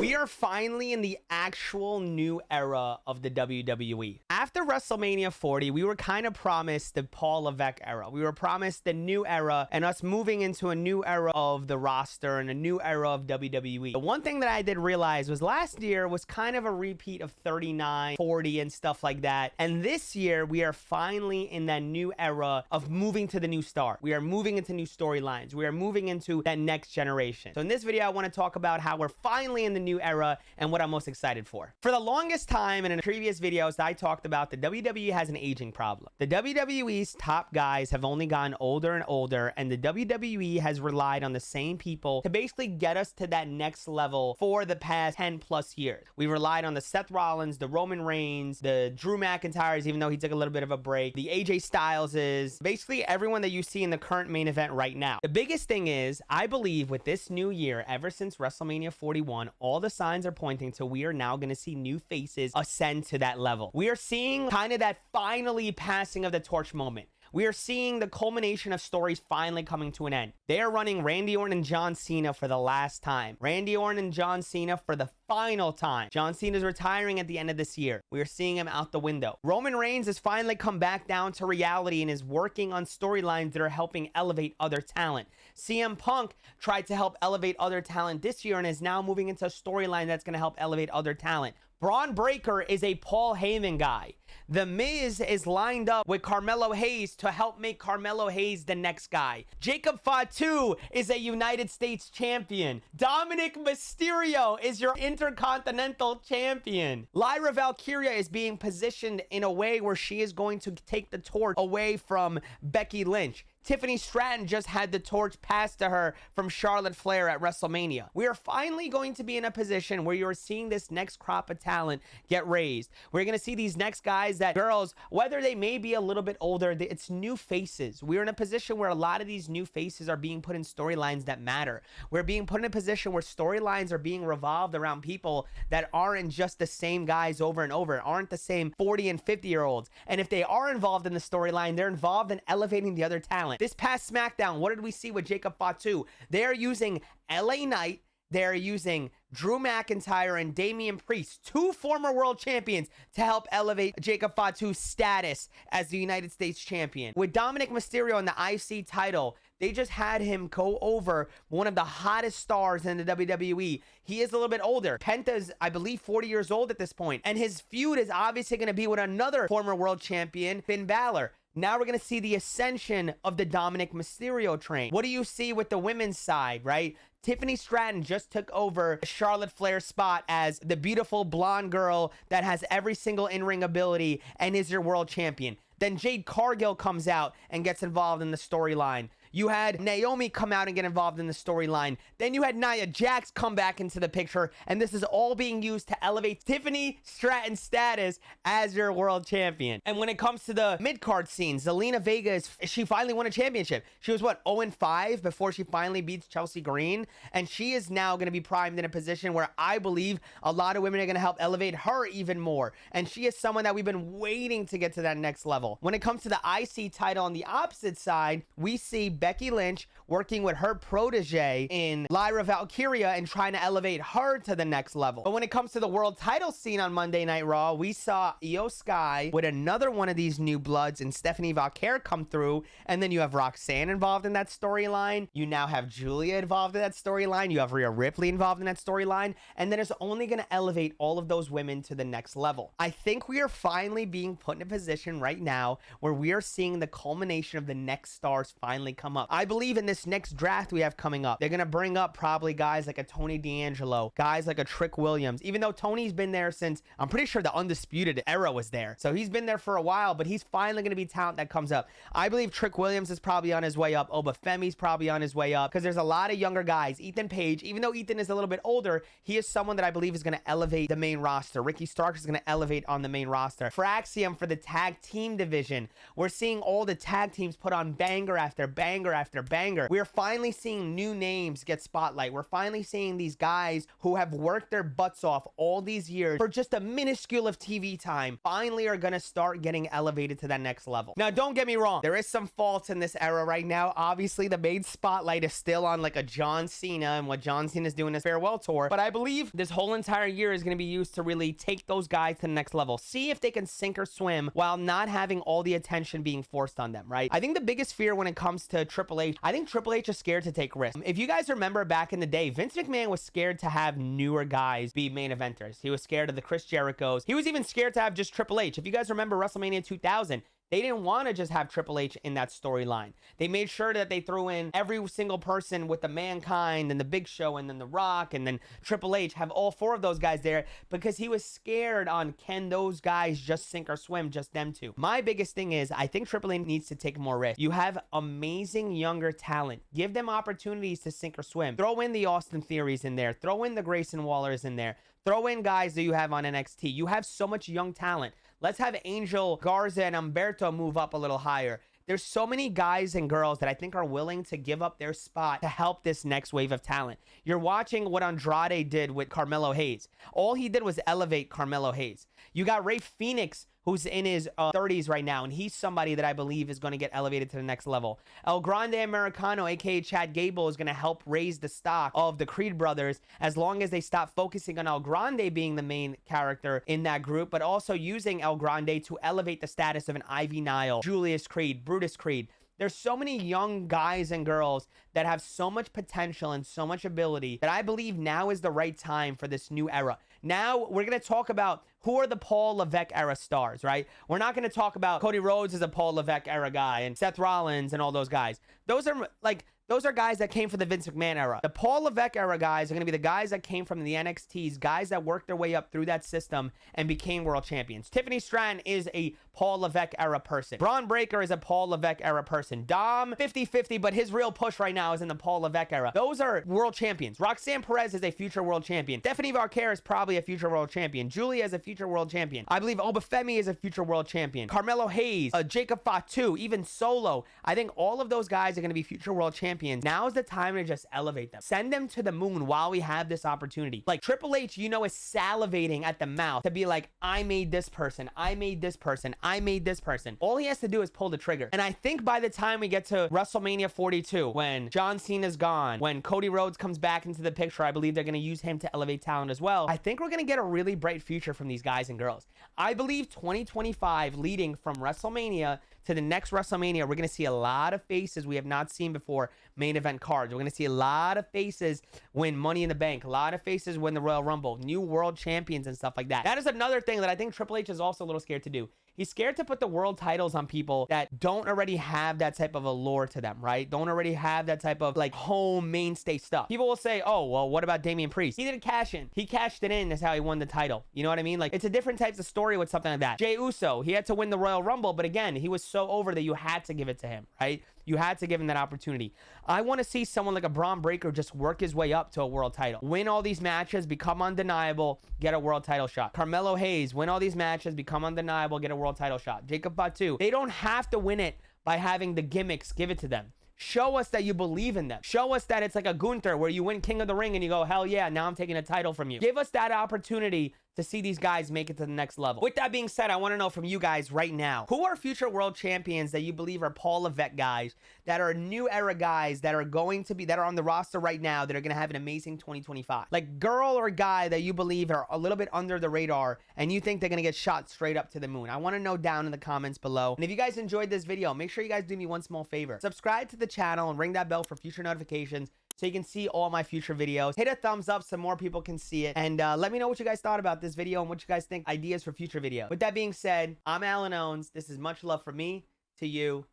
We are finally in the actual new era of the WWE. After WrestleMania 40, we were kind of promised the Paul Levesque era. We were promised the new era and us moving into a new era of the roster and a new era of WWE. The one thing that I did realize was last year was kind of a repeat of 39, 40 and stuff like that. And this year, we are finally in that new era of moving to the new star. We are moving into new storylines. We are moving into that next generation. So in this video, I want to talk about how we're finally in the new era and what I'm most excited for. For the longest time and in previous videos, I talked about the WWE has an aging problem. The WWE's top guys have only gotten older and older, and the WWE has relied on the same people to basically get us to that next level for the past 10 plus years. We relied on the Seth Rollins, the Roman Reigns, the Drew McIntyres, even though he took a little bit of a break, the AJ Styleses, basically everyone that you see in the current main event right now. The biggest thing is, I believe with this new year, ever since WrestleMania 41, all the signs are pointing to we are now going to see new faces ascend to that level. We are seeing kind of that finally passing of the torch moment. We are seeing the culmination of stories finally coming to an end. They are running Randy Orton and John Cena for the last time. Randy Orton and John Cena for the final time. John Cena is retiring at the end of this year. We are seeing him out the window. Roman Reigns has finally come back down to reality and is working on storylines that are helping elevate other talent. CM Punk tried to help elevate other talent this year and is now moving into a storyline that's going to help elevate other talent. Braun Breaker is a Paul Heyman guy. The Miz is lined up with Carmelo Hayes to help make Carmelo Hayes the next guy. Jacob Fatu is a United States champion. Dominic Mysterio is your Intercontinental champion. Lyra Valkyria is being positioned in a way where she is going to take the torch away from Becky Lynch. Tiffany Stratton just had the torch passed to her from Charlotte Flair at WrestleMania. We are finally going to be in a position where you're seeing this next crop of talent get raised. We're going to see these next guys that girls, whether they may be a little bit older, it's new faces. We're in a position where a lot of these new faces are being put in storylines that matter. We're being put in a position where storylines are being revolved around people that aren't just the same guys over and over, aren't the same 40 and 50-year-olds. And if they are involved in the storyline, they're involved in elevating the other talent. This past SmackDown, what did we see with Jacob Fatu? They're using LA Knight, they're using Drew McIntyre and Damian Priest, two former world champions, to help elevate Jacob Fatu's status as the United States champion. With Dominic Mysterio in the IC title, they just had him go over one of the hottest stars in the WWE. He is a little bit older. Penta's, I believe, 40 years old at this point, and his feud is obviously going to be with another former world champion, Finn Balor. Now we're going to see the ascension of the Dominic Mysterio train. What do you see with the women's side, right? Tiffany Stratton just took over Charlotte Flair's spot as the beautiful blonde girl that has every single in-ring ability and is your world champion. Then Jade Cargill comes out and gets involved in the storyline. You had Naomi come out and get involved in the storyline. Then you had Nia Jax come back into the picture, and this is all being used to elevate Tiffany Stratton's status as your world champion. And when it comes to the mid-card scene, Zelina Vega, she finally won a championship. She was, what, 0-5 before she finally beats Chelsea Green? And she is now going to be primed in a position where I believe a lot of women are going to help elevate her even more. And she is someone that we've been waiting to get to that next level. When it comes to the IC title on the opposite side, we see Becky Lynch working with her protege in Lyra Valkyria and trying to elevate her to the next level. But when it comes to the world title scene on Monday Night Raw, we saw Io Sky with another one of these new bloods and Stephanie Valkyrie come through. And then you have Roxanne involved in that storyline. You now have Julia involved in that storyline. You have Rhea Ripley involved in that storyline. And then it's only going to elevate all of those women to the next level. I think we are finally being put in a position right now where we are seeing the culmination of the next stars finally come up. I believe in this next draft we have coming up, they're going to bring up probably guys like a Tony D'Angelo, guys like a Trick Williams, even though Tony's been there since, I'm pretty sure the Undisputed Era was there. So he's been there for a while, but he's finally going to be talent that comes up. I believe Trick Williams is probably on his way up. Obafemi's probably on his way up because there's a lot of younger guys. Ethan Page, even though Ethan is a little bit older, he is someone that I believe is going to elevate the main roster. Ricky Starks is going to elevate on the main roster. Fraxium for the tag team division. We're seeing all the tag teams put on banger after banger banger after banger. We're finally seeing new names get spotlight. We're finally seeing these guys who have worked their butts off all these years for just a minuscule of TV time finally are gonna start getting elevated to that next level. Now, don't get me wrong. There is some faults in this era right now. Obviously, the main spotlight is still on like a John Cena and what John Cena is doing his farewell tour. But I believe this whole entire year is going to be used to really take those guys to the next level. See if they can sink or swim while not having all the attention being forced on them, right? I think the biggest fear when it comes to Triple H, I think Triple H is scared to take risks. If you guys remember back in the day, Vince McMahon was scared to have newer guys be main eventers. He was scared of the Chris Jerichos. He was even scared to have just Triple H. If you guys remember WrestleMania 2000, they didn't want to just have Triple H in that storyline. They made sure that they threw in every single person with the Mankind and the Big Show and then The Rock and then Triple H, have all four of those guys there because he was scared on, can those guys just sink or swim, just them two? My biggest thing is I think Triple H needs to take more risk. You have amazing younger talent. Give them opportunities to sink or swim. Throw in the Austin Theories in there. Throw in the Grayson Wallers in there. Throw in guys that you have on NXT. You have so much young talent. Let's have Angel Garza and Humberto move up a little higher. There's so many guys and girls that I think are willing to give up their spot to help this next wave of talent. You're watching what Andrade did with Carmelo Hayes. All he did was elevate Carmelo Hayes. You got Rey Fenix, who's in his 30s right now, and he's somebody that I believe is going to get elevated to the next level. El Grande Americano, aka Chad Gable, is going to help raise the stock of the Creed brothers as long as they stop focusing on El Grande being the main character in that group, but also using El Grande to elevate the status of an Ivy Nile, Julius Creed, Brutus Creed. There's so many young guys and girls that have so much potential and so much ability that I believe now is the right time for this new era. Now we're going to talk about who are the Paul Levesque era stars, right? We're not going to talk about Cody Rhodes as a Paul Levesque era guy and Seth Rollins and all those guys. Those are guys that came from the Vince McMahon era. The Paul Levesque era guys are going to be the guys that came from the NXTs, guys that worked their way up through that system and became world champions. Tiffany Stratton is a Paul Levesque era person. Braun Breaker is a Paul Levesque era person. Dom, 50-50, but his real push right now is in the Paul Levesque era. Those are world champions. Roxanne Perez is a future world champion. Stephanie Vaquer is probably a future world champion. Julia is a future world champion. I believe Obafemi is a future world champion. Carmelo Hayes, Jacob Fatu, even Solo. I think all of those guys are going to be future world champions. Now is the time to just elevate them. Send them to the moon while we have this opportunity. Like Triple H, you know, is salivating at the mouth to be like, I made this person. I made this person. I made this person. All he has to do is pull the trigger. And I think by the time we get to WrestleMania 42, when John Cena's gone, when Cody Rhodes comes back into the picture, I believe they're going to use him to elevate talent as well. I think we're going to get a really bright future from these guys and girls. I believe 2025 leading from WrestleMania to the next WrestleMania, we're going to see a lot of faces we have not seen before main event cards. We're going to see a lot of faces win Money in the Bank, a lot of faces win the Royal Rumble, new world champions and stuff like that. That is another thing that I think Triple H is also a little scared to do. He's scared to put the world titles on people that don't already have that type of allure to them, right? Don't already have that type of like home mainstay stuff. People will say, oh, well, what about Damian Priest? He didn't cash in. He cashed it in. That's how he won the title. You know what I mean? Like, it's a different type of story with something like that. Jey Uso, he had to win the Royal Rumble, but again, he was so over that you had to give it to him, right? You had to give him that opportunity. I want to see someone like a Braun Breaker just work his way up to a world title. Win all these matches, become undeniable, get a world title shot. Carmelo Hayes, win all these matches, become undeniable, get a world title shot. Jacob Fatu, they don't have to win it by having the gimmicks give it to them. Show us that you believe in them. Show us that it's like a Gunther where you win King of the Ring and you go, hell yeah, now I'm taking a title from you. Give us that opportunity to see these guys make it to the next level. With that being said, I want to know from you guys right now, who are future world champions that you believe are Paul Levesque guys, that are new era guys that are going to be, that are on the roster right now, that are going to have an amazing 2025? Like girl or guy that you believe are a little bit under the radar and you think they're going to get shot straight up to the moon. I want to know down in the comments below. And if you guys enjoyed this video, make sure you guys do me one small favor. Subscribe to the channel and ring that bell for future notifications so you can see all my future videos. Hit a thumbs up so more people can see it. And let me know what you guys thought about this video and what you guys think ideas for future videos. With that being said, I'm Allenownz. This is much love from me to you.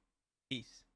Peace.